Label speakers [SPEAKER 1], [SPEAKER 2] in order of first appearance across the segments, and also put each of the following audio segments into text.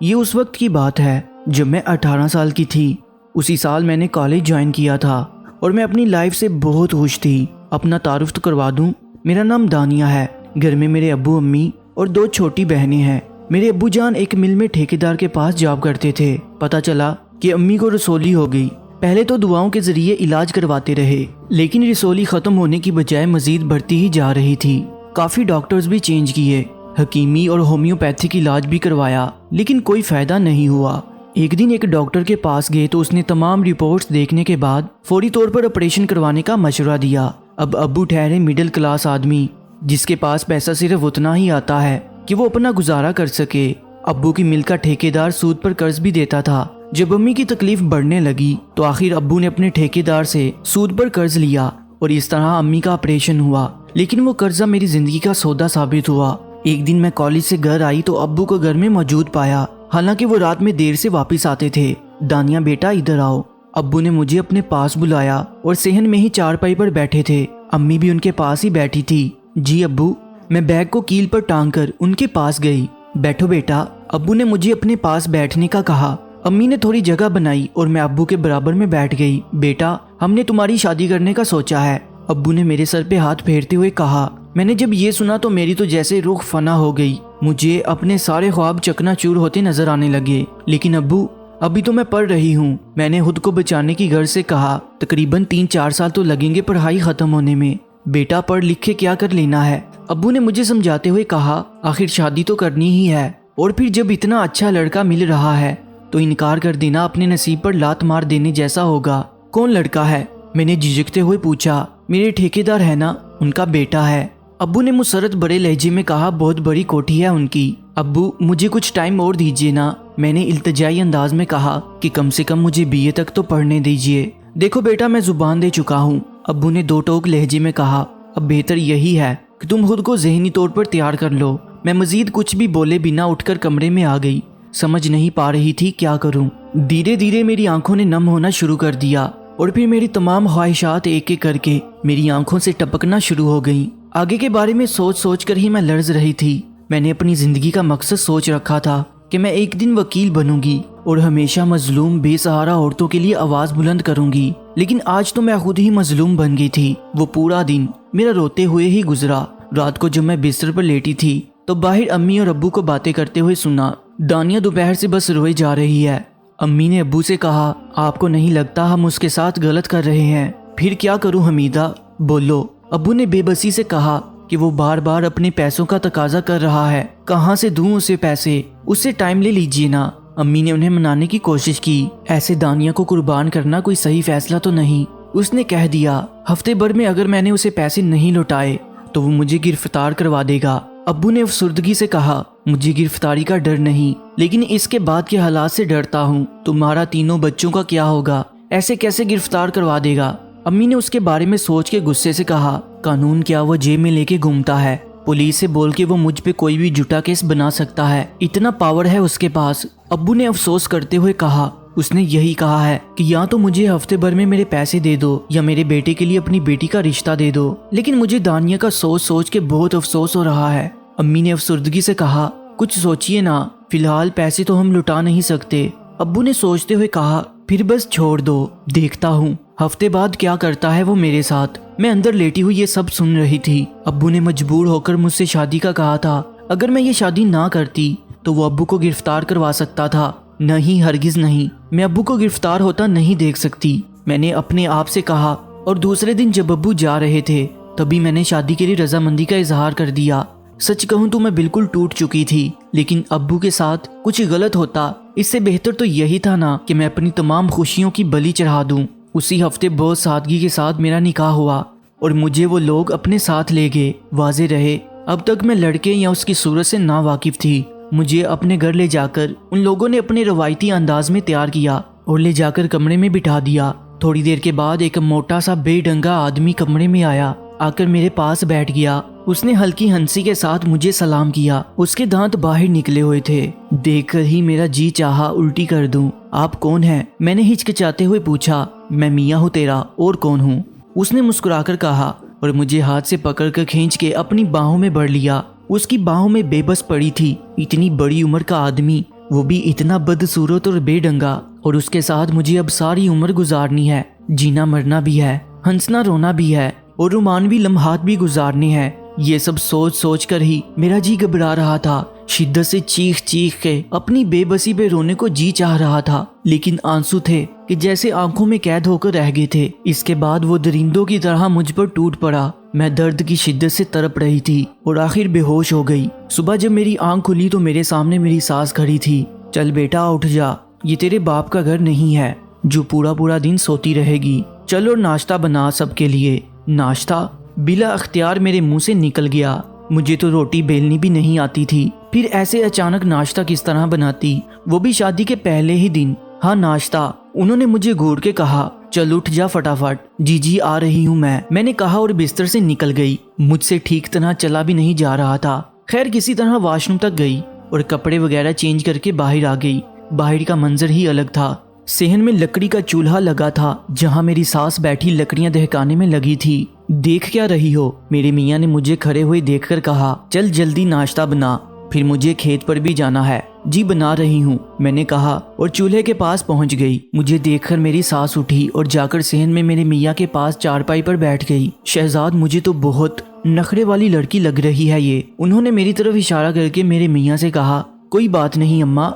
[SPEAKER 1] یہ اس وقت کی بات ہے جب میں 18 سال کی تھی۔ اسی سال میں نے کالج جوائن کیا تھا اور میں اپنی لائف سے بہت خوش تھی۔ اپنا تعارف تو کروا دوں، میرا نام دانیہ ہے۔ گھر میں میرے ابو امی اور 2 چھوٹی بہنیں ہیں۔ میرے ابو جان ایک مل میں ٹھیکیدار کے پاس جاب کرتے تھے۔ پتہ چلا کہ امی کو رسولی ہو گئی۔ پہلے تو دعاؤں کے ذریعے علاج کرواتے رہے، لیکن رسولی ختم ہونے کی بجائے مزید بڑھتی ہی جا رہی تھی۔ کافی ڈاکٹرز بھی چینج کیے، حکیمی اور ہومیوپیتھک علاج بھی کروایا، لیکن کوئی فائدہ نہیں ہوا۔ ایک دن ایک ڈاکٹر کے پاس گئے تو اس نے تمام رپورٹس دیکھنے کے بعد فوری طور پر آپریشن کروانے کا مشورہ دیا۔ اب ابو ٹھہرے مڈل کلاس آدمی جس کے پاس پیسہ صرف اتنا ہی آتا ہے کہ وہ اپنا گزارا کر سکے۔ ابو کی مل کا ٹھیکیدار سود پر قرض بھی دیتا تھا۔ جب امی کی تکلیف بڑھنے لگی تو آخر ابو نے اپنے ٹھیکیدار سے سود پر قرض لیا اور اس طرح امی کا آپریشن ہوا، لیکن وہ قرضہ میری زندگی کا سودا ثابت ہوا۔ ایک دن میں کالج سے گھر آئی تو ابو کو گھر میں موجود پایا، حالانکہ وہ رات میں دیر سے واپس آتے تھے۔ دانیہ بیٹا ادھر آؤ۔ ابو نے مجھے اپنے پاس بلایا اور صحن میں ہی چارپائی پر بیٹھے تھے۔ امی بھی ان کے پاس ہی بیٹھی تھی۔ جی ابو۔ میں بیگ کو کیل پر ٹانگ کر ان کے پاس گئی۔ بیٹھو بیٹا۔ ابو نے مجھے اپنے پاس بیٹھنے کا کہا۔ امی نے تھوڑی جگہ بنائی اور میں ابو کے برابر میں بیٹھ گئی۔ بیٹا، ہم نے تمہاری شادی کرنے کا سوچا ہے، ابو نے میرے سر پہ ہاتھ پھیرتے ہوئے کہا۔ میں نے جب یہ سنا تو میری تو جیسے روح فنا ہو گئی۔ مجھے اپنے سارے خواب چکنا چور ہوتے نظر آنے لگے۔ لیکن ابو، ابھی تو میں پڑھ رہی ہوں، میں نے خود کو بچانے کی غرض سے کہا۔ تقریباً 3-4 سال تو لگیں گے پڑھائی ختم ہونے میں۔ بیٹا، پڑھ لکھ کے کیا کر لینا ہے؟ ابو نے مجھے سمجھاتے ہوئے کہا۔ آخر شادی تو کرنی ہی ہے، اور پھر جب اتنا اچھا لڑکا مل رہا ہے تو انکار کر دینا اپنے نصیب پر لات مار دینے جیسا ہوگا۔ کون لڑکا ہے؟ میں نے جھجکتے ہوئے پوچھا۔ میرے ٹھیکیدار ہے نا، ان کا بیٹا ہے، ابو نے مسرت بڑے لہجے میں کہا۔ بہت بڑی کوٹھی ہے ان کی۔ ابو، مجھے کچھ ٹائم اور دیجیے نا، میں نے التجائی انداز میں کہا کہ کم سے کم مجھے BA تک تو پڑھنے دیجیے۔ دیکھو بیٹا، میں زبان دے چکا ہوں، ابو نے 2 ٹوک لہجے میں کہا۔ اب بہتر یہی ہے کہ تم خود کو ذہنی طور پر تیار کر لو۔ میں مزید کچھ بھی بولے بنا اٹھ کر کمرے میں آ گئی۔ سمجھ نہیں پا رہی تھی کیا کروں۔ دھیرے دھیرے میری آنکھوں نے نم ہونا شروع کر دیا اور پھر میری تمام خواہشات ایک ایک کر کے میری آنکھوں سے ٹپکنا شروع ہو گئیں۔ آگے کے بارے میں سوچ سوچ کر ہی میں لرز رہی تھی۔ میں نے اپنی زندگی کا مقصد سوچ رکھا تھا کہ میں ایک دن وکیل بنوں گی اور ہمیشہ مظلوم بے سہارا عورتوں کے لیے آواز بلند کروں گی، لیکن آج تو میں خود ہی مظلوم بن گئی تھی۔ وہ پورا دن میرا روتے ہوئے ہی گزرا۔ رات کو جب میں بستر پر لیٹی تھی تو باہر امی اور ابو کو باتیں کرتے ہوئے سنا۔ دانیہ دوپہر سے بس روئے جا رہی ہے۔ امی نے ابو سے کہا، آپ کو نہیں لگتا ہم اس کے ساتھ غلط کر رہے ہیں؟ پھر کیا کروں حمیدہ، بولو، ابو نے بے بسی سے کہا کہ وہ بار بار اپنے پیسوں کا تقاضا کر رہا ہے، کہاں سے دوں اسے پیسے، اس سے ٹائم لے لیجیے نا۔ امی نے انہیں منانے کی کوشش کی۔ ایسے دانیہ کو قربان کرنا کوئی صحیح فیصلہ تو نہیں، اس نے کہہ دیا۔ ہفتے بھر میں اگر میں نے اسے پیسے نہیں لوٹائے تو وہ مجھے گرفتار کروا دے گا۔ ابو نے افسردگی سے کہا، مجھے گرفتاری کا ڈر نہیں، لیکن اس کے بعد کے حالات سے ڈرتا ہوں۔ تمہارا 3 بچوں کا کیا ہوگا؟ ایسے کیسے گرفتار کروا دے گا؟ امی نے اس کے بارے میں سوچ کے غصے سے کہا، قانون کیا وہ جیب میں لے کے گھومتا ہے؟ پولیس سے بول کے وہ مجھ پہ کوئی بھی جھوٹا کیس بنا سکتا ہے، اتنا پاور ہے اس کے پاس۔ ابو نے افسوس کرتے ہوئے کہا، اس نے یہی کہا ہے کہ یا تو مجھے ہفتے بھر میں میرے پیسے دے دو یا میرے بیٹے کے لیے اپنی بیٹی کا رشتہ دے دو، لیکن مجھے دانیہ کا سوچ سوچ کے بہت افسوس ہو رہا ہے۔ امی نے افسردگی سے کہا، کچھ سوچئے نا، فی الحال پیسے تو ہم لٹا نہیں سکتے۔ ابو نے سوچتے ہوئے کہا، پھر بس چھوڑ دو، دیکھتا ہوں ہفتے بعد کیا کرتا ہے وہ میرے ساتھ۔ میں اندر لیٹی ہوئی یہ سب سن رہی تھی۔ ابو نے مجبور ہو کر مجھ سے شادی کا کہا تھا۔ اگر میں یہ شادی نہ کرتی تو وہ ابو کو گرفتار کروا سکتا تھا۔ نہیں، ہرگز نہیں، میں ابو کو گرفتار ہوتا نہیں دیکھ سکتی، میں نے اپنے آپ سے کہا۔ اور دوسرے دن جب ابو جا رہے تھے تبھی میں نے شادی کے لیے رضامندی کا اظہار کر دیا۔ سچ کہوں تو میں بالکل ٹوٹ چکی تھی، لیکن ابو کے ساتھ کچھ غلط ہوتا، اس سے بہتر تو یہی تھا نا کہ میں اپنی تمام خوشیوں کی بلی چڑھا دوں۔ اسی ہفتے بہت سادگی کے ساتھ میرا نکاح ہوا اور مجھے وہ لوگ اپنے ساتھ لے گئے۔ واضح رہے، اب تک میں لڑکے یا اس کی صورت سے نا واقف تھی۔ مجھے اپنے گھر لے جا کر ان لوگوں نے اپنے روایتی انداز میں تیار کیا اور لے جا کر کمرے میں بٹھا دیا۔ تھوڑی دیر کے بعد ایک موٹا سا بے ڈنگا آدمی کمرے میں آیا، آ کر میرے پاس بیٹھ گیا۔ اس نے ہلکی ہنسی کے ساتھ مجھے سلام کیا۔ اس کے دانت باہر نکلے ہوئے تھے۔ دیکھ کر ہی میرا جی چاہا الٹی کر دوں۔ آپ کون ہیں؟ میں نے ہچکچاتے ہوئے پوچھا۔ میں میاں ہوں تیرا، اور کون ہوں؟ اس نے مسکرا کر کہا اور مجھے ہاتھ سے پکڑ کر کھینچ کے اپنی باہوں میں بھر لیا۔ اس کی باہوں میں بے بس پڑی تھی۔ اتنی بڑی عمر کا آدمی وہ بھی اتنا بدصورت اور بے ڈنگا، اور اس کے ساتھ مجھے اب ساری عمر گزارنی ہے، جینا مرنا بھی ہے، ہنسنا رونا بھی ہے، اور رومانوی لمحات بھی گزارنے ہیں۔ یہ سب سوچ سوچ کر ہی میرا جی گھبرا رہا تھا، شدت سے چیخ چیخ کے اپنی بے بسی پہ رونے کو جی چاہ رہا تھا، لیکن آنسو تھے کہ جیسے آنکھوں میں قید ہو کر رہ گئے تھے۔ اس کے بعد وہ درندوں کی طرح مجھ پر ٹوٹ پڑا۔ میں درد کی شدت سے تڑپ رہی تھی اور آخر بے ہوش ہو گئی۔ صبح جب میری آنکھ کھلی تو میرے سامنے میری ساس کھڑی تھی۔ چل بیٹا اٹھ جا، یہ تیرے باپ کا گھر نہیں ہے جو پورا پورا دن سوتی رہے گی، چل اور ناشتہ بنا سب کے لیے۔ ناشتہ بلا اختیار میرے منہ سے نکل گیا۔ مجھے تو روٹی بیلنی بھی نہیں آتی تھی، پھر ایسے اچانک ناشتہ کس طرح بناتی، وہ بھی شادی کے پہلے ہی دن۔ ہاں ناشتہ، انہوں نے مجھے گھور کے کہا، چل اٹھ جا فٹافٹ۔ جی آ رہی ہوں میں نے کہا اور بستر سے نکل گئی۔ مجھ سے ٹھیک طرح چلا بھی نہیں جا رہا تھا۔ خیر کسی طرح واش روم تک گئی اور کپڑے وغیرہ چینج کر کے باہر آ گئی۔ باہر کا منظر ہی الگ تھا۔ صحن میں لکڑی کا چولہا لگا تھا جہاں میری ساس بیٹھی لکڑیاں دہکانے میں لگی تھی۔ دیکھ کیا رہی ہو؟ میرے میاں نے مجھے کھڑے ہوئے دیکھ کر کہا، چل جلدی ناشتہ بنا، پھر مجھے کھیت پر بھی جانا ہے۔ جی بنا رہی ہوں، میں نے کہا اور چولہے کے پاس پہنچ گئی۔ مجھے دیکھ کر میری ساس اٹھی اور جا کر صحن میں میرے میاں کے پاس چارپائی پر بیٹھ گئی۔ شہزاد مجھے تو بہت نخرے والی لڑکی لگ رہی ہے یہ۔ انہوں نے میری طرف اشارہ کر کے میرے میاں سے کہا، کوئی بات نہیں اماں،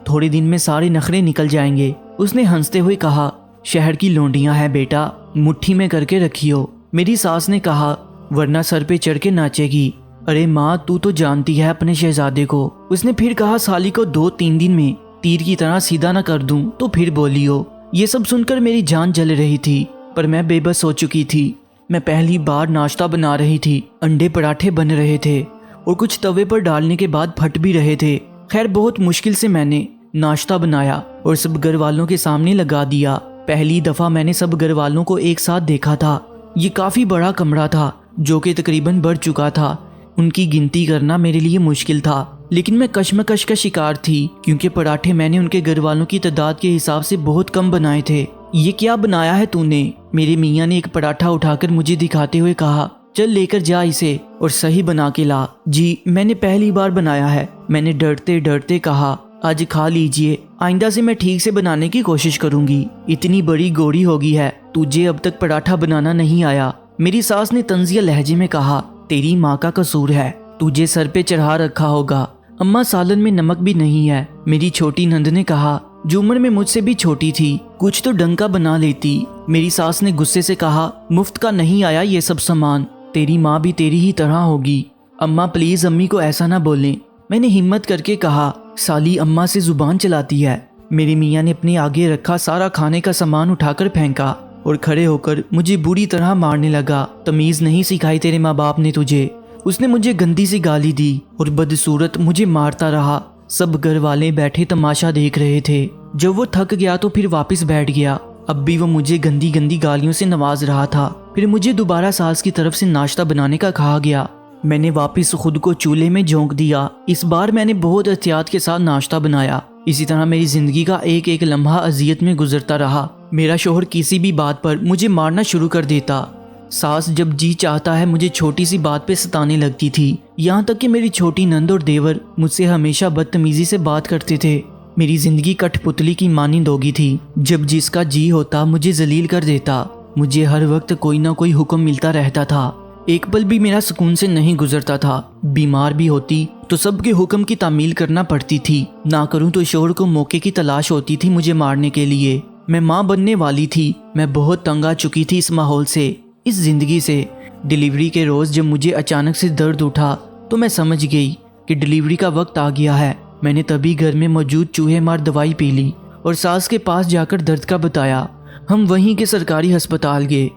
[SPEAKER 1] تھوڑے دن میں سارے نخرے نکل جائیں گے۔ اس نے ہنستے ہوئے کہا، شہر کی لونڈیاں ہیں بیٹا، مٹھی میں کر کے رکھیو۔ میری ساس نے کہا، ورنہ سر پہ چڑھ کے ناچے گی۔ ارے ماں تو جانتی ہے اپنے شہزادے کو۔ اس نے پھر کہا، سالی کو 2-3 دن میں تیر کی طرح سیدھا نہ کر دوں تو پھر بولیو۔ یہ سب سن کر میری جان جل رہی تھی، پر میں بے بس ہو چکی تھی۔ میں پہلی بار ناشتہ بنا رہی تھی۔ انڈے پراٹھے بن رہے تھے اور کچھ توے پر ڈالنے کے بعد پھٹ بھی رہے تھے۔ خیر بہت مشکل سے میں نے ناشتہ بنایا اور سب گھر والوں کے سامنے لگا دیا۔ پہلی دفعہ میں نے سب گھر والوں کو ایک ساتھ دیکھا تھا۔ یہ کافی بڑا کمرہ تھا جو کہ تقریباً بھر چکا تھا۔ ان کی گنتی کرنا میرے لیے مشکل تھا، لیکن میں کشمکش کا شکار تھی کیونکہ پراٹھے میں نے ان کے گھر والوں کی تعداد کے حساب سے بہت کم بنائے تھے۔ یہ کیا بنایا ہے تو نے؟ میرے میاں نے ایک پراٹھا اٹھا کر مجھے دکھاتے ہوئے کہا، چل لے کر جا اسے اور صحیح بنا کے لا۔ جی میں نے پہلی بار بنایا ہے، میں نے ڈرتے ڈرتے کہا۔ آج کھا لیجئے، آئندہ سے میں ٹھیک سے بنانے کی کوشش کروں گی۔ اتنی بڑی گوری ہوگی ہے، تجھے اب تک پراٹھا بنانا نہیں آیا۔ میری ساس نے طنزیہ لہجے میں کہا، تیری ماں کا قصور ہے، تجھے سر پہ چڑھا رکھا ہوگا۔ اماں سالن میں نمک بھی نہیں ہے۔ میری چھوٹی نند نے کہا، جو عمر میں مجھ سے بھی چھوٹی تھی، کچھ تو ڈنگ کا بنا لیتی۔ میری ساس نے غصے سے کہا، مفت کا نہیں آیا یہ سب سامان، تیری ماں بھی تیری ہی طرح ہوگی۔ اماں پلیز امی کو ایسا نہ بولیں، میں نے ہمت کر کے کہا۔ سالی اماں سے زبان چلاتی ہے۔ میرے میاں نے اپنے آگے رکھا سارا کھانے کا سامان اٹھا کر پھینکا اور کھڑے ہو کر مجھے بری طرح مارنے لگا۔ تمیز نہیں سکھائی تیرے ماں باپ نے تجھے؟ اس نے مجھے گندی سی گالی دی اور بدصورت مجھے مارتا رہا۔ سب گھر والے بیٹھے تماشا دیکھ رہے تھے۔ جب وہ تھک گیا تو پھر واپس بیٹھ گیا۔ اب بھی وہ مجھے گندی گندی گالیوں سے نواز رہا تھا۔ پھر مجھے دوبارہ ساس کی طرف سے ناشتہ بنانے کا کہا گیا۔ میں نے واپس خود کو چولہے میں جھونک دیا۔ اس بار میں نے بہت احتیاط کے ساتھ ناشتہ بنایا۔ اسی طرح میری زندگی کا ایک ایک لمحہ اذیت میں گزرتا رہا۔ میرا شوہر کسی بھی بات پر مجھے مارنا شروع کر دیتا۔ ساس جب جی چاہتا ہے مجھے چھوٹی سی بات پہ ستانے لگتی تھی، یہاں تک کہ میری چھوٹی نند اور دیور مجھ سے ہمیشہ بدتمیزی سے بات کرتے تھے۔ میری زندگی کٹ پتلی کی مانند ہوگی تھی۔ جب جس کا جی ہوتا مجھے ذلیل کر دیتا۔ مجھے ہر وقت کوئی نہ کوئی حکم ملتا رہتا تھا۔ ایک پل بھی میرا سکون سے نہیں گزرتا تھا۔ بیمار بھی ہوتی تو سب کے حکم کی تعمیل کرنا پڑتی تھی، نہ کروں تو شوہر کو موقع کی تلاش ہوتی تھی مجھے مارنے کے لیے۔ میں ماں بننے والی تھی۔ میں بہت تنگ آ چکی تھی اس ماحول سے، اس زندگی سے۔ ڈیلیوری کے روز جب مجھے اچانک سے درد اٹھا تو میں سمجھ گئی کہ ڈیلیوری کا وقت آ گیا ہے۔ میں نے تبھی گھر میں موجود چوہے مار دوائی پی لی اور ساس کے پاس جا کر درد کا بتایا۔ ہم وہیں کے سرکاری ہسپتال گئے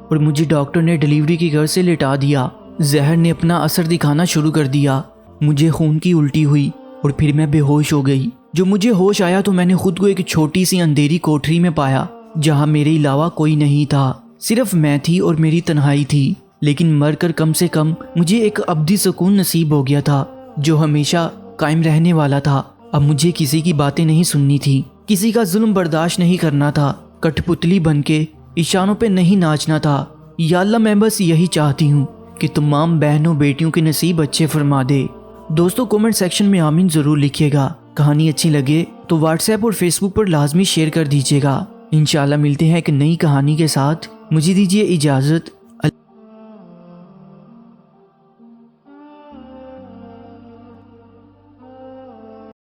[SPEAKER 1] اور مجھے ڈاکٹر نے ڈیلیوری کے گھر سے لٹا دیا۔ زہر نے اپنا اثر دکھانا شروع کر دیا۔ مجھے خون کی الٹی ہوئی اور پھر میں بے ہوش ہو گئی۔ جو مجھے ہوش آیا تو میں نے خود کو ایک چھوٹی سی اندھیری کوٹری میں پایا جہاں میرے علاوہ کوئی نہیں تھا، صرف میں تھی اور میری تنہائی تھی۔ لیکن مر کر کم سے کم مجھے ایک ابدی سکون نصیب ہو گیا تھا جو ہمیشہ قائم رہنے والا تھا۔ اب مجھے کسی کی باتیں نہیں سننی تھی، کسی کا ظلم برداشت نہیں کرنا تھا، کٹ پتلی بن کے اشاروں پہ نہیں ناچنا تھا۔ یا اللہ میں بس یہی چاہتی ہوں کہ تمام بہنوں بیٹیوں کے نصیب اچھے فرما دے۔ دوستو کمنٹ سیکشن میں آمین ضرور لکھیے گا۔ کہانی اچھی لگے تو واٹس ایپ اور فیس بک پر لازمی شیئر کر دیجیے گا۔ انشاءاللہ ملتے ہیں ایک نئی کہانی کے ساتھ، مجھے دیجیے اجازت۔